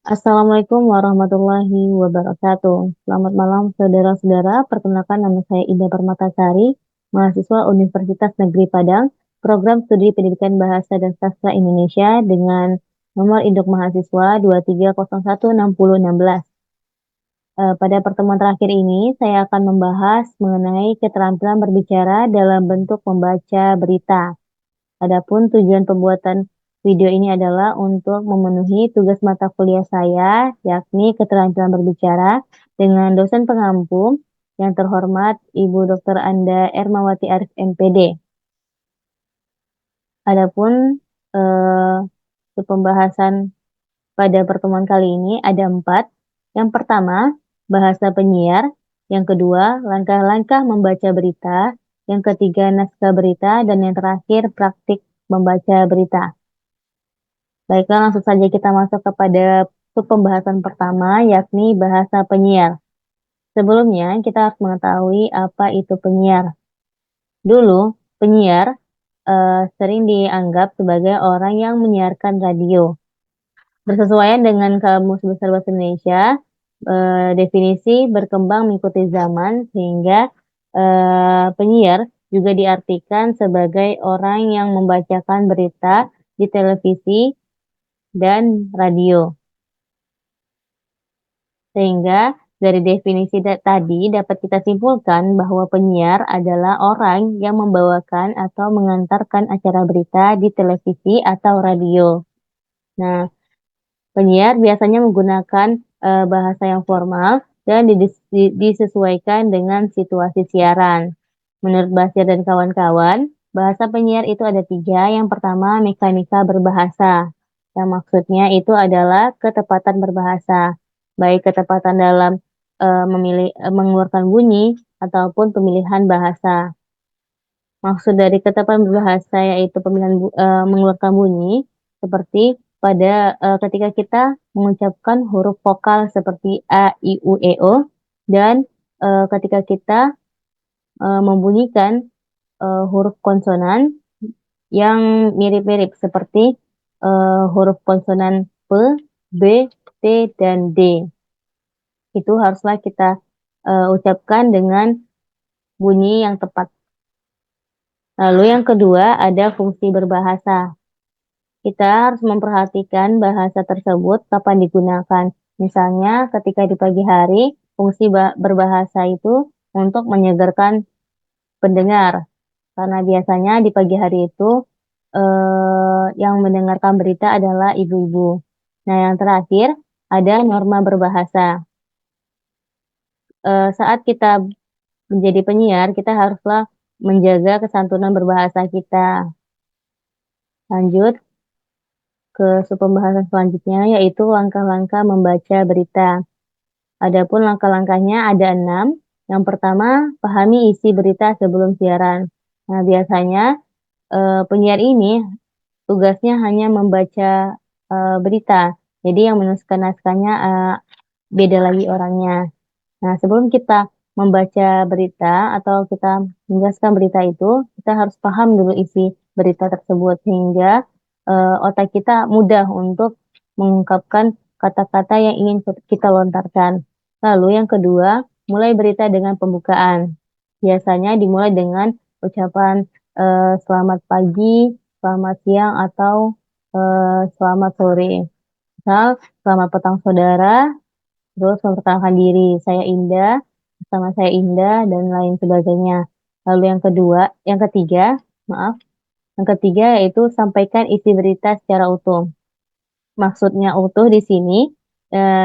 Assalamualaikum warahmatullahi wabarakatuh. Selamat malam saudara-saudara. Perkenalkan nama saya Ida Permatasari, mahasiswa Universitas Negeri Padang, program studi Pendidikan Bahasa dan Sastra Indonesia dengan nomor induk mahasiswa 23016016. Pada pertemuan terakhir ini, saya akan membahas mengenai keterampilan berbicara dalam bentuk membaca berita. Adapun tujuan pembuatan video ini adalah untuk memenuhi tugas mata kuliah saya, yakni keterampilan berbicara dengan dosen pengampu yang terhormat Ibu Dr. Anda Ermawati Arif MPD. Adapun eh, pembahasan pada pertemuan kali ini ada 4. Yang pertama, bahasa penyiar. Yang kedua, langkah-langkah membaca berita. Yang ketiga, naskah berita. Dan yang terakhir, praktik membaca berita. Baiklah, langsung saja kita masuk kepada pembahasan pertama, yakni bahasa penyiar. Sebelumnya, kita harus mengetahui apa itu penyiar. Dulu, penyiar sering dianggap sebagai orang yang menyiarkan radio. Bersesuaian dengan Kamus Besar Bahasa Indonesia, definisi berkembang mengikuti zaman sehingga penyiar juga diartikan sebagai orang yang membacakan berita di televisi dan radio. Sehingga dari definisi tadi dapat kita simpulkan bahwa penyiar adalah orang yang membawakan atau mengantarkan acara berita di televisi atau radio. Nah, penyiar biasanya menggunakan bahasa yang formal dan disesuaikan dengan situasi siaran. Menurut Basir dan kawan-kawan, bahasa penyiar itu ada 3. Yang pertama, mekanika berbahasa. Yang maksudnya itu adalah ketepatan berbahasa, baik ketepatan dalam mengeluarkan bunyi ataupun pemilihan bahasa. Maksud dari ketepatan berbahasa yaitu pemilihan mengeluarkan bunyi seperti pada ketika kita mengucapkan huruf vokal seperti a, i, u, e, o, dan ketika kita membunyikan huruf konsonan yang mirip-mirip seperti huruf konsonan P, B, T, dan D. Itu haruslah kita ucapkan dengan bunyi yang tepat. Lalu yang kedua ada fungsi berbahasa. Kita harus memperhatikan bahasa tersebut kapan digunakan. Misalnya ketika di pagi hari, fungsi berbahasa itu untuk menyegarkan pendengar. Karena biasanya di pagi hari itu yang mendengarkan berita adalah ibu-ibu. Nah, yang terakhir ada norma berbahasa. Saat kita menjadi penyiar, kita haruslah menjaga kesantunan berbahasa kita. Lanjut ke pembahasan selanjutnya, yaitu langkah-langkah membaca berita. Adapun langkah-langkahnya ada 6. Yang pertama, pahami isi berita sebelum siaran. Nah, biasanya penyiar ini tugasnya hanya membaca berita. Jadi yang menuliskan naskahnya beda lagi orangnya. Nah, sebelum kita membaca berita atau kita menjelaskan berita itu, kita harus paham dulu isi berita tersebut sehingga otak kita mudah untuk mengungkapkan kata-kata yang ingin kita lontarkan. Lalu yang kedua, mulai berita dengan pembukaan. Biasanya dimulai dengan ucapan selamat pagi, selamat siang, atau selamat sore. Misal, selamat petang saudara, terus memperkenalkan diri, saya Indah, bersama saya Indah, dan lain sebagainya. Lalu yang ketiga, maaf, yang ketiga yaitu sampaikan isi berita secara utuh. Maksudnya utuh di sini,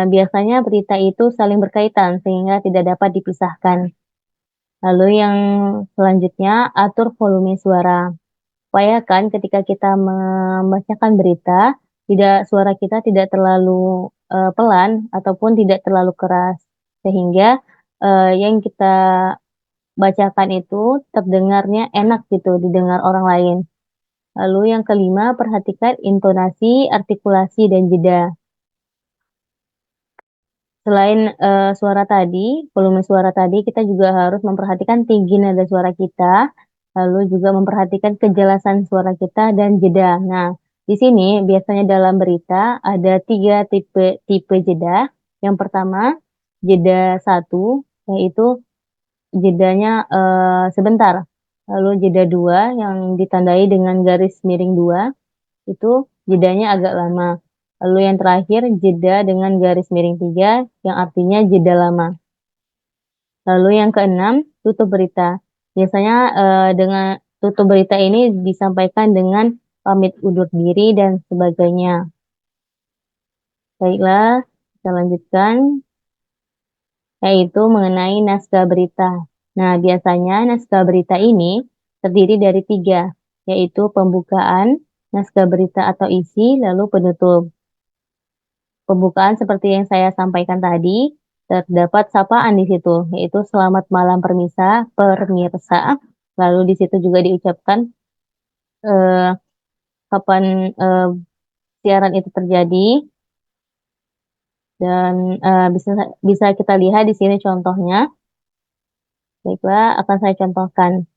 biasanya berita itu saling berkaitan sehingga tidak dapat dipisahkan. Lalu yang selanjutnya, atur volume suara. Upayakan ketika kita membacakan berita, suara kita tidak terlalu pelan ataupun tidak terlalu keras sehingga yang kita bacakan itu terdengarnya enak gitu didengar orang lain. Lalu yang kelima, perhatikan intonasi, artikulasi, dan jeda. Selain suara tadi, volume suara tadi, kita juga harus memperhatikan tinggi nada suara kita, lalu juga memperhatikan kejelasan suara kita dan jeda. Nah, Di sini biasanya dalam berita ada 3 tipe tipe jeda. Yang pertama, jeda satu, yaitu jedanya, sebentar. Lalu jeda 2 yang ditandai dengan garis miring 2, itu jedanya agak lama. Lalu yang terakhir jeda dengan garis miring 3 yang artinya jeda lama. Lalu yang keenam, tutup berita. Biasanya, dengan tutup berita ini disampaikan dengan pamit undur diri dan sebagainya. Baiklah, kita lanjutkan, yaitu mengenai naskah berita. Nah, biasanya naskah berita ini terdiri dari 3, yaitu pembukaan, naskah berita atau isi, lalu penutup. Pembukaan seperti yang saya sampaikan tadi, terdapat sapaan di situ, yaitu "Selamat malam pemirsa." Lalu di situ juga diucapkan, eee, kapan, siaran itu terjadi dan, bisa bisa kita lihat di sini contohnya. Baiklah, akan saya contohkan.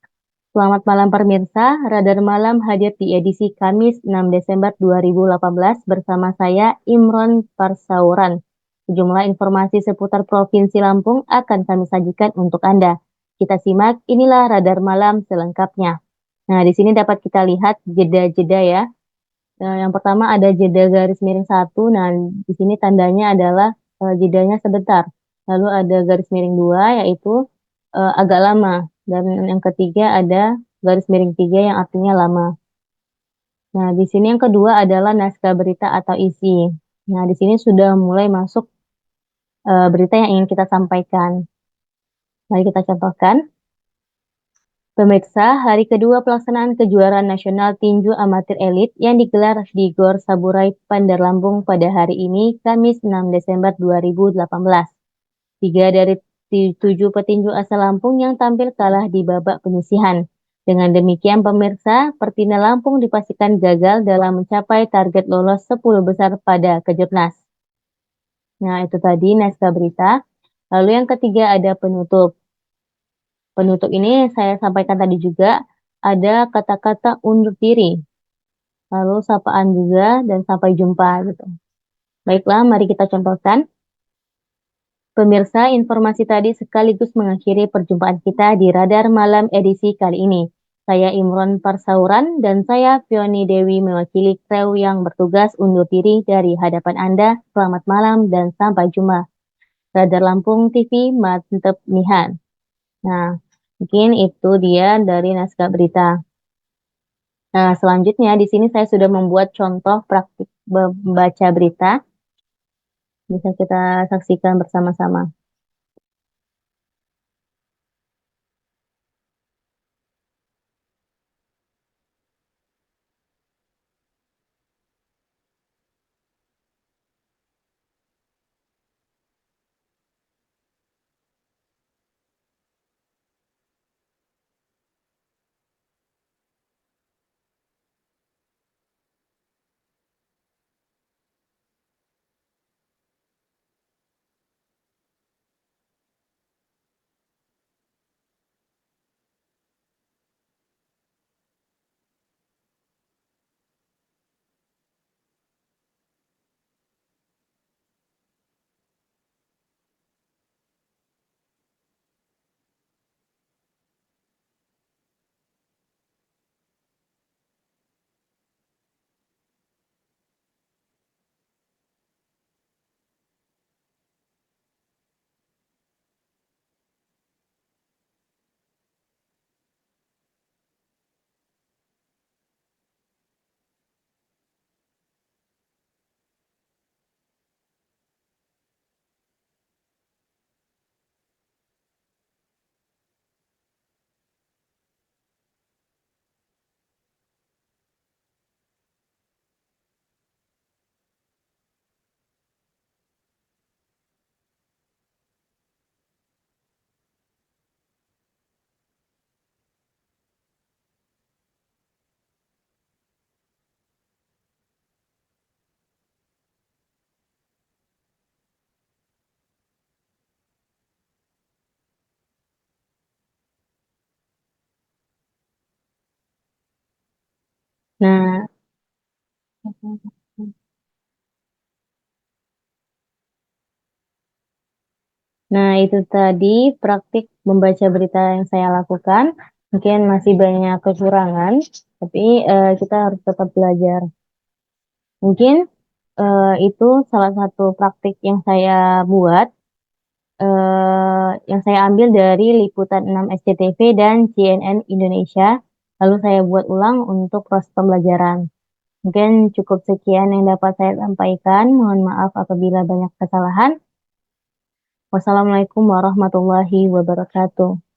"Selamat malam pemirsa, Radar Malam hadir di edisi Kamis 6 Desember 2018 bersama saya Imron Parsauran. Sejumlah informasi seputar Provinsi Lampung akan kami sajikan untuk Anda. Kita simak, inilah Radar Malam selengkapnya." Nah, di sini dapat kita lihat jeda-jeda ya. Yang pertama ada jeda garis miring satu. Nah, di sini tandanya adalah, jedanya sebentar. Lalu ada garis miring 2 yaitu, agak lama, dan yang ketiga ada garis miring 3 yang artinya lama. Nah, di sini yang kedua adalah naskah berita atau isi. Nah, di sini sudah mulai masuk, berita yang ingin kita sampaikan. Mari kita contohkan. Pemirsa, hari kedua pelaksanaan kejuaraan nasional tinju amatir elit yang digelar di Gor Saburai, Bandar Lampung pada hari ini, Kamis 6 Desember 2018. 3 dari 7 petinju asal Lampung yang tampil kalah di babak penyisihan. Dengan demikian pemirsa, Pertina Lampung dipastikan gagal dalam mencapai target lolos 10 besar pada Kejurnas. Nah, itu tadi naskah berita. Lalu yang ketiga ada penutup. Penutup ini saya sampaikan tadi juga, ada kata-kata undur diri, lalu sapaan juga, dan sampai jumpa gitu. Baiklah, mari kita contohkan. Pemirsa, informasi tadi sekaligus mengakhiri perjumpaan kita di Radar Malam edisi kali ini. Saya Imron Parsauran dan saya Fioni Dewi mewakili kru yang bertugas undur diri dari hadapan Anda. Selamat malam dan sampai jumpa. Radar Lampung TV, mantep nihan. Nah, mungkin itu dia dari naskah berita. Nah, selanjutnya di sini saya sudah membuat contoh praktik membaca berita. Bisa kita saksikan bersama-sama. Nah, Nah, itu tadi praktik membaca berita yang saya lakukan. Mungkin masih banyak kekurangan, tapi kita harus tetap belajar. Mungkin itu salah satu praktik yang saya buat, yang saya ambil dari Liputan 6 SCTV dan CNN Indonesia. Lalu saya buat ulang untuk proses pembelajaran. Mungkin cukup sekian yang dapat saya sampaikan. Mohon maaf apabila banyak kesalahan. Wassalamualaikum warahmatullahi wabarakatuh.